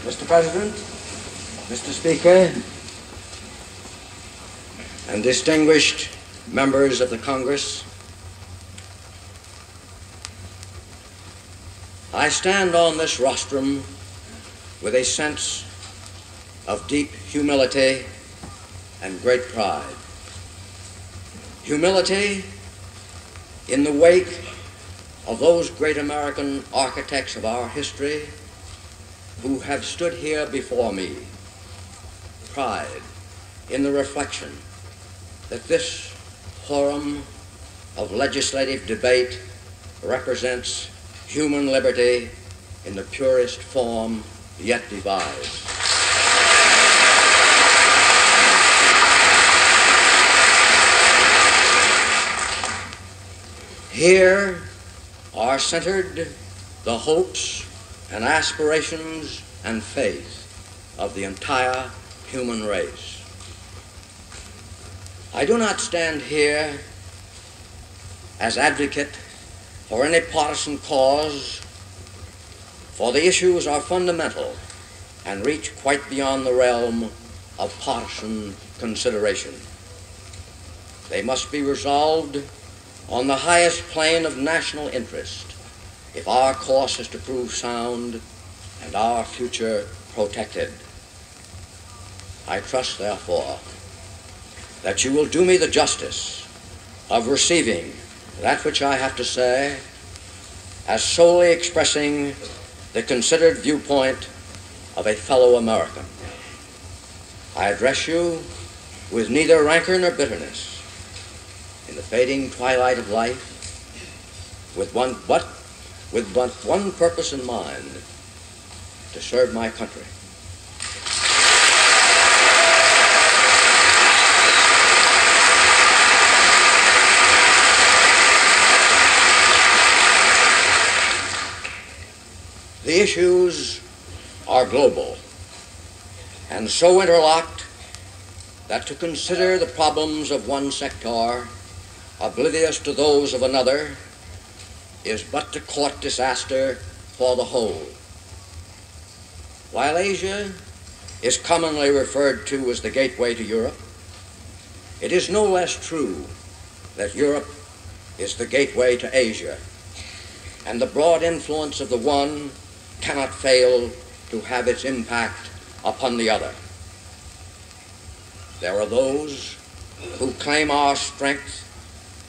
Mr. President, Mr. Speaker, and distinguished members of the Congress, I stand on this rostrum with a sense of deep humility and great pride. Humility in the wake of those great American architects of our history who have stood here before me. Pride in the reflection that this forum of legislative debate represents human liberty in the purest form yet devised. Here are centered the hopes and aspirations and faith of the entire human race. I do not stand here as advocate for any partisan cause, for the issues are fundamental and reach quite beyond the realm of partisan consideration. They must be resolved on the highest plane of national interest if our course is to prove sound and our future protected. I trust, therefore, that you will do me the justice of receiving that which I have to say as solely expressing the considered viewpoint of a fellow American. I address you with neither rancor nor bitterness in the fading twilight of life, with but one purpose in mind: to serve my country. The issues are global and so interlocked that to consider the problems of one sector oblivious to those of another is but to court disaster for the whole. While Asia is commonly referred to as the gateway to Europe, it is no less true that Europe is the gateway to Asia, and the broad influence of the one cannot fail to have its impact upon the other. There are those who claim our strength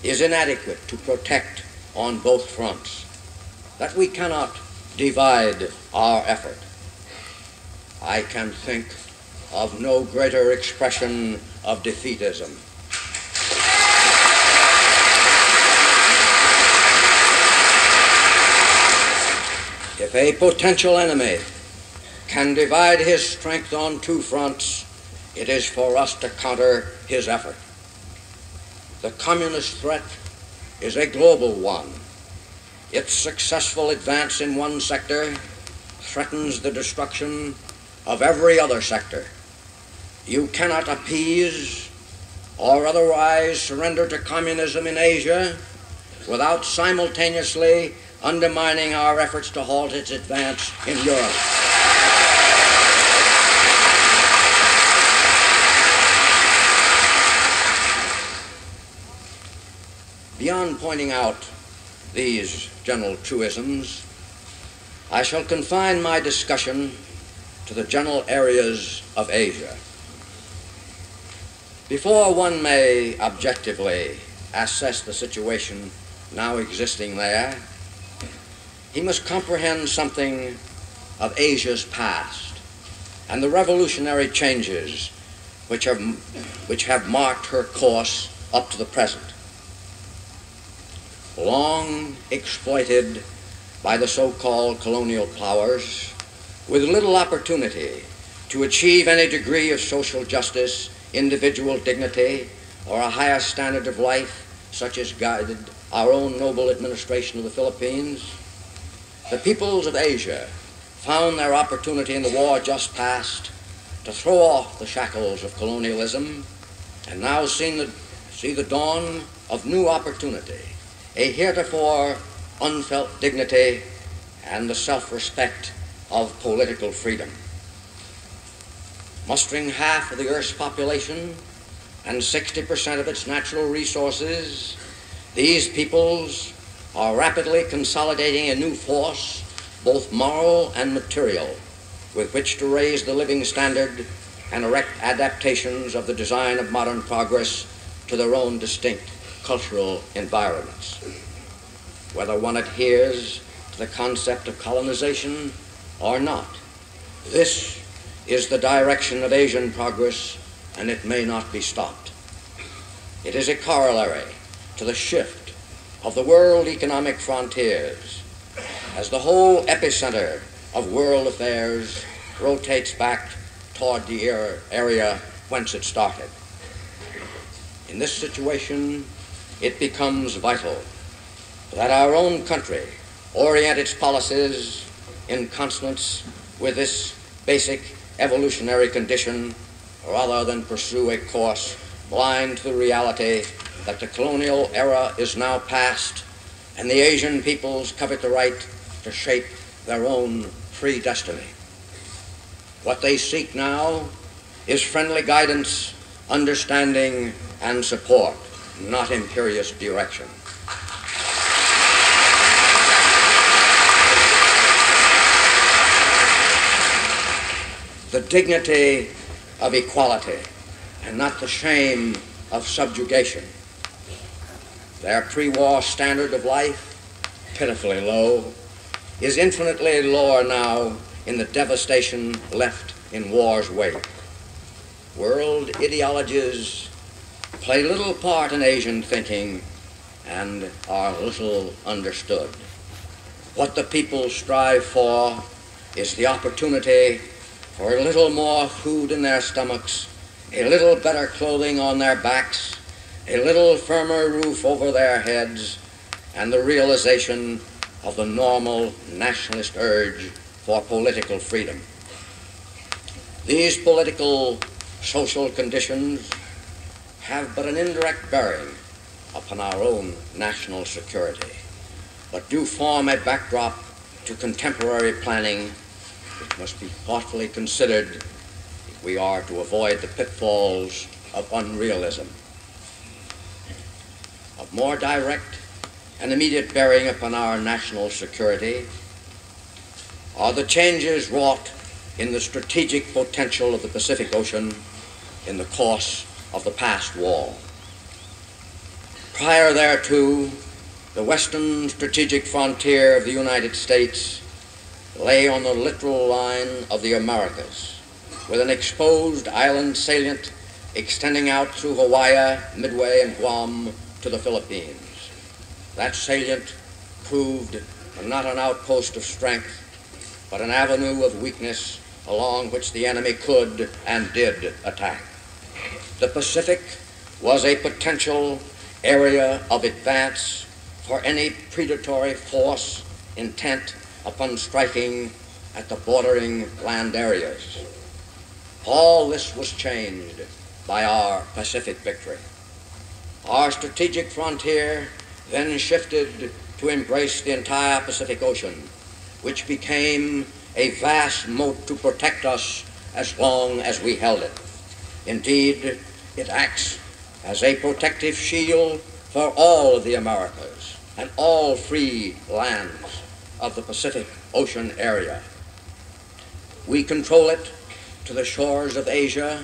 is inadequate to protect on both fronts, that we cannot divide our effort. I can think of no greater expression of defeatism. If a potential enemy can divide his strength on two fronts, it is for us to counter his effort. The communist threat is a global one. Its successful advance in one sector threatens the destruction of every other sector. You cannot appease or otherwise surrender to communism in Asia without simultaneously undermining our efforts to halt its advance in Europe. Beyond pointing out these general truisms, I shall confine my discussion to the general areas of Asia. Before one may objectively assess the situation now existing there, he must comprehend something of Asia's past and the revolutionary changes which have marked her course up to the present. Long exploited by the so-called colonial powers, with little opportunity to achieve any degree of social justice, individual dignity, or a higher standard of life, such as guided our own noble administration of the Philippines, the peoples of Asia found their opportunity in the war just past to throw off the shackles of colonialism and now see the dawn of new opportunity, a heretofore unfelt dignity, and the self-respect of political freedom. mustering half of the Earth's population and 60% of its natural resources, these peoples are rapidly consolidating a new force, both moral and material, with which to raise the living standard and erect adaptations of the design of modern progress to their own distinct cultural environments. Whether one adheres to the concept of colonization or not, this is the direction of Asian progress, and it may not be stopped. It is a corollary to the shift of the world economic frontiers as the whole epicenter of world affairs rotates back toward the area whence it started. In this situation, it becomes vital that our own country orient its policies in consonance with this basic evolutionary condition, rather than pursue a course blind to the reality that the colonial era is now past and the Asian peoples covet the right to shape their own free destiny. What they seek now is friendly guidance, understanding, and support, not imperious direction. The dignity of equality and not the shame of subjugation. Their pre-war standard of life, pitifully low, is infinitely lower now in the devastation left in war's wake. World ideologies play little part in Asian thinking and are little understood. What the people strive for is the opportunity for a little more food in their stomachs, a little better clothing on their backs, a little firmer roof over their heads, and the realization of the normal nationalist urge for political freedom. These political, social conditions have but an indirect bearing upon our own national security, but do form a backdrop to contemporary planning which must be thoughtfully considered if we are to avoid the pitfalls of unrealism. Of more direct and immediate bearing upon our national security are the changes wrought in the strategic potential of the Pacific Ocean in the course of the past war. Prior thereto, the western strategic frontier of the United States lay on the littoral line of the Americas, with an exposed island salient extending out through Hawaii, Midway, and Guam to the Philippines. That salient proved not an outpost of strength, but an avenue of weakness along which the enemy could and did attack. The Pacific was a potential area of advance for any predatory force intent upon striking at the bordering land areas. All this was changed by our Pacific victory. Our strategic frontier then shifted to embrace the entire Pacific Ocean, which became a vast moat to protect us as long as we held it. Indeed, it acts as a protective shield for all of the Americas and all free lands of the Pacific Ocean area. We control it to the shores of Asia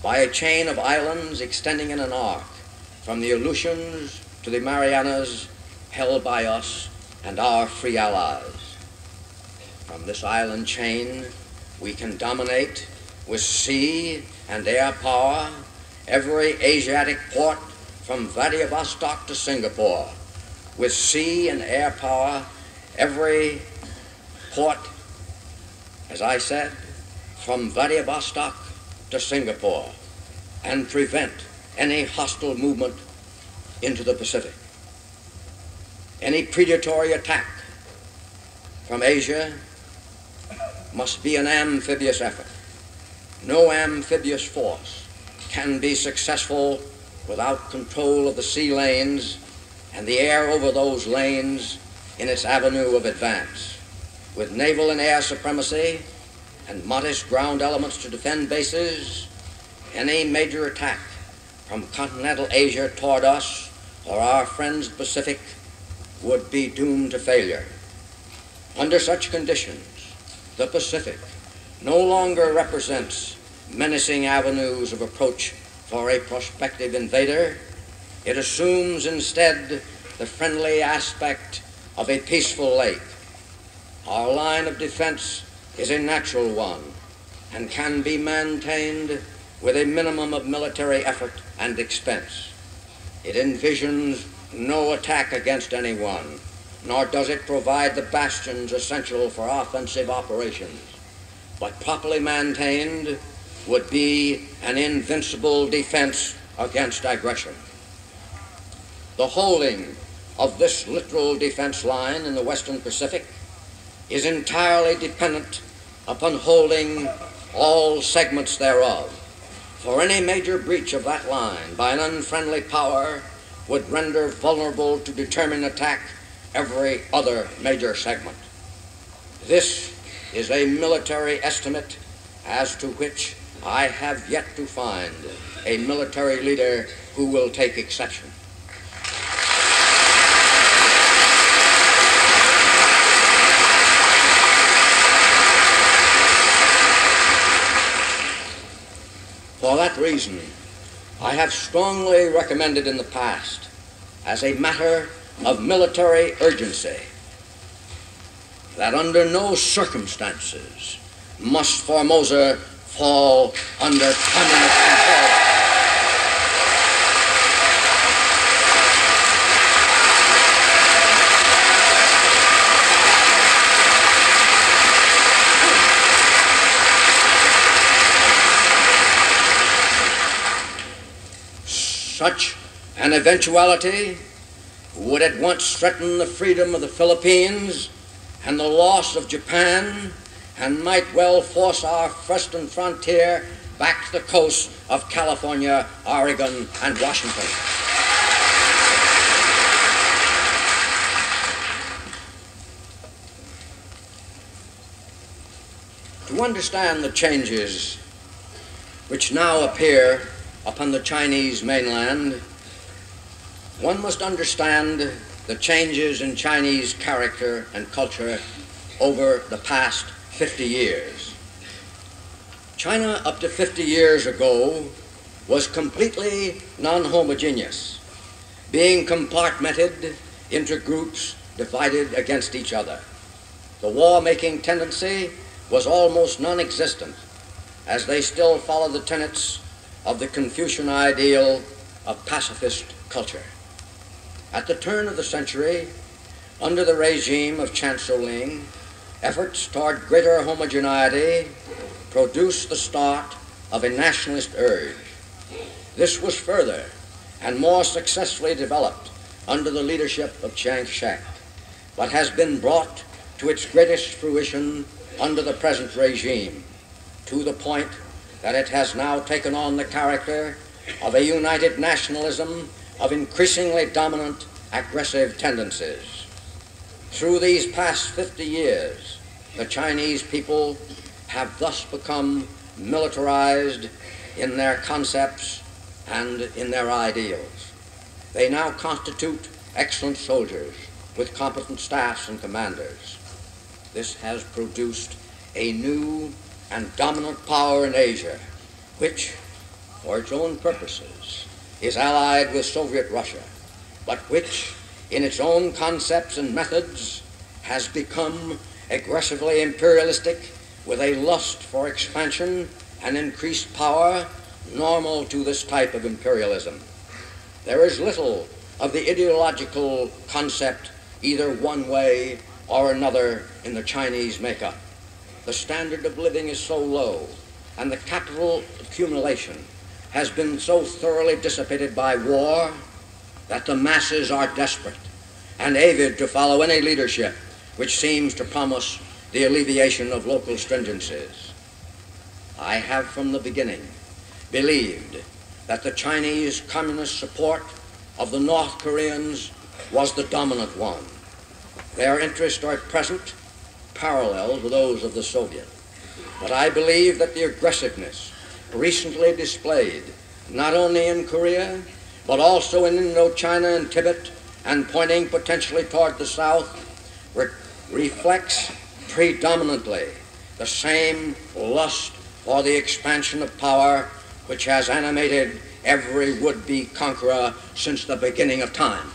by a chain of islands extending in an arc from the Aleutians to the Marianas, held by us and our free allies. From this island chain, we can dominate with sea and air power every Asiatic port from Vladivostok to Singapore, with sea and air power every port, as I said, from Vladivostok to Singapore, and prevent any hostile movement into the Pacific. Any predatory attack from Asia must be an amphibious effort. No amphibious force can be successful without control of the sea lanes and the air over those lanes in its avenue of advance. With naval and air supremacy, and modest ground elements to defend bases, any major attack from continental Asia toward us or our friends the Pacific would be doomed to failure. Under such conditions, the Pacific no longer represents menacing avenues of approach for a prospective invader. It assumes instead the friendly aspect of a peaceful lake. Our line of defense is a natural one and can be maintained with a minimum of military effort and expense. It envisions no attack against anyone, nor does it provide the bastions essential for offensive operations, but properly maintained would be an invincible defense against aggression. The holding of this littoral defense line in the Western Pacific is entirely dependent upon holding all segments thereof, for any major breach of that line by an unfriendly power would render vulnerable to determined attack every other major segment. This is a military estimate as to which I have yet to find a military leader who will take exception. For that reason, I have strongly recommended in the past, as a matter of military urgency, that under no circumstances must Formosa fall under communist control. Such an eventuality would at once threaten the freedom of the Philippines and the loss of Japan, and might well force our western frontier back to the coast of California, Oregon, and Washington. To understand the changes which now appear upon the Chinese mainland, one must understand the changes in Chinese character and culture over the past 50 years. China, up to 50 years ago, was completely non-homogeneous, being compartmented into groups divided against each other. The war-making tendency was almost non-existent, as they still followed the tenets of the Confucian ideal of pacifist culture. At the turn of the century, under the regime of Chancellor Ling, efforts toward greater homogeneity produced the start of a nationalist urge. This was further and more successfully developed under the leadership of Chiang Kai-shek, but has been brought to its greatest fruition under the present regime, to the point that it has now taken on the character of a united nationalism of increasingly dominant aggressive tendencies. Through these past 50 years, the Chinese people have thus become militarized in their concepts and in their ideals. They now constitute excellent soldiers with competent staffs and commanders. This has produced a new and dominant power in Asia, which, for its own purposes, is allied with Soviet Russia, but which, in its own concepts and methods, has become aggressively imperialistic with a lust for expansion and increased power normal to this type of imperialism. There is little of the ideological concept either one way or another in the Chinese makeup. The standard of living is so low, and the capital accumulation has been so thoroughly dissipated by war that the masses are desperate and avid to follow any leadership which seems to promise the alleviation of local stringencies. I have from the beginning believed that the Chinese communist support of the North Koreans was the dominant one. Their interests are at present parallel to those of the Soviet. But I believe that the aggressiveness recently displayed, not only in Korea, but also in Indochina and Tibet, and pointing potentially toward the south, reflects predominantly the same lust for the expansion of power which has animated every would-be conqueror since the beginning of time.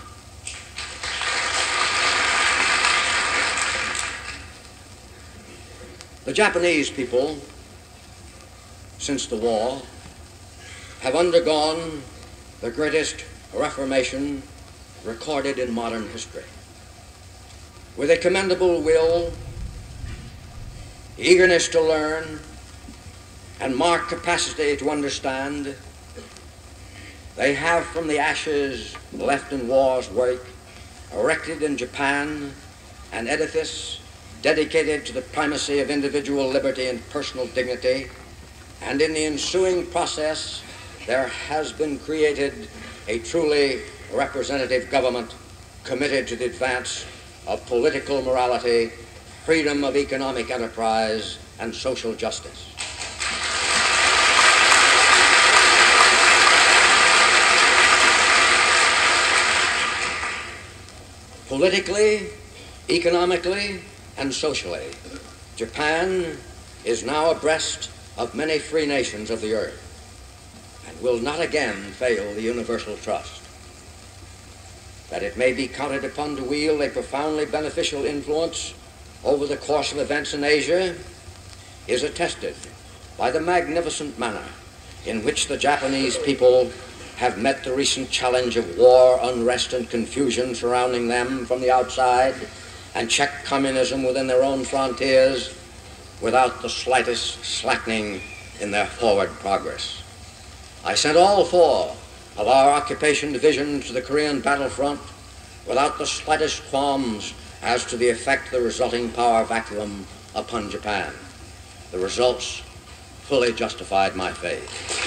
The Japanese people, since the war, have undergone the greatest reformation recorded in modern history. With a commendable will, eagerness to learn, and marked capacity to understand, they have from the ashes left in war's wake erected in Japan an edifice dedicated to the primacy of individual liberty and personal dignity, and in the ensuing process there has been created a truly representative government committed to the advance of political morality, freedom of economic enterprise, and social justice. Politically, economically, and socially, Japan is now abreast of many free nations of the earth and will not again fail the universal trust. That it may be counted upon to wield a profoundly beneficial influence over the course of events in Asia is attested by the magnificent manner in which the Japanese people have met the recent challenge of war, unrest, and confusion surrounding them from the outside, and checked communism within their own frontiers without the slightest slackening in their forward progress. I sent all 4 of our occupation divisions to the Korean battlefront without the slightest qualms as to the effect of the resulting power vacuum upon Japan. The results fully justified my faith.